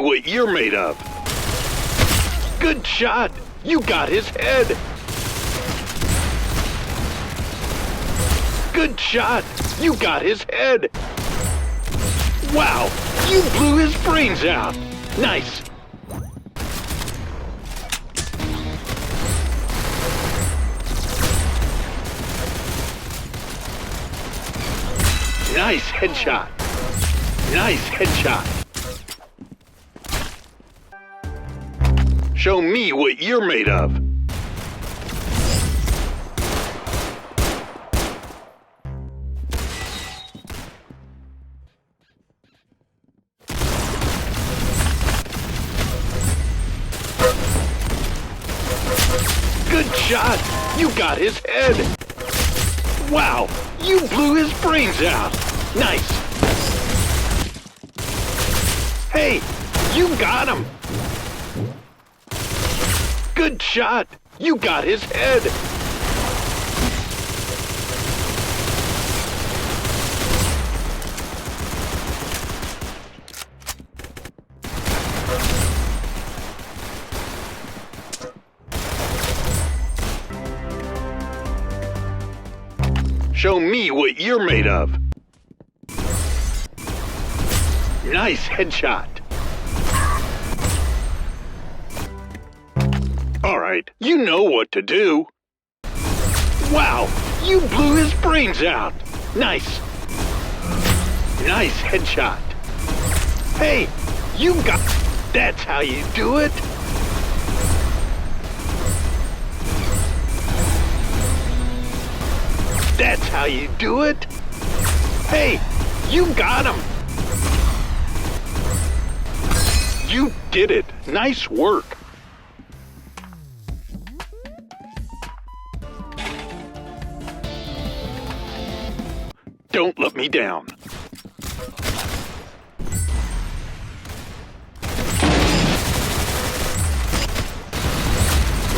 what you're made of. Good shot! You got his head! Good shot! You got his head! Wow! You blew his brains out! Nice! Nice headshot! Nice headshot! Show me what you're made of! Good shot! You got his head! Wow! You blew his brains out! Nice! Hey! You got him! Good shot! You got his head! Show me what you're made of. Nice headshot. All right, you know what to do. Wow, you blew his brains out. Nice. Nice headshot. Hey, you got... That's how you do it. That's how you do it. Hey, you got him. You did it. Nice work. Don't let me down.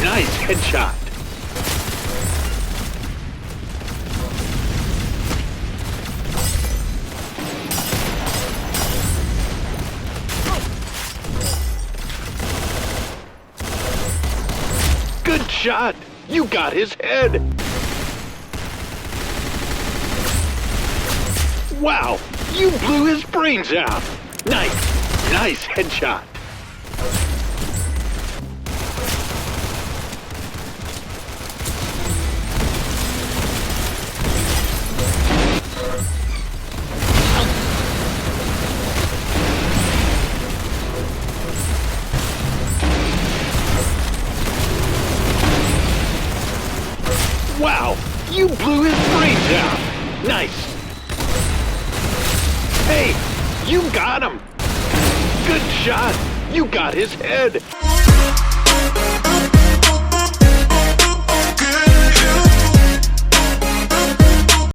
Nice headshot. Good shot! You got his head! Wow! You blew his brains out! Nice! Nice headshot! Wow! You blew his brains out! Nice! Hey! You got him! Good shot! You got his head!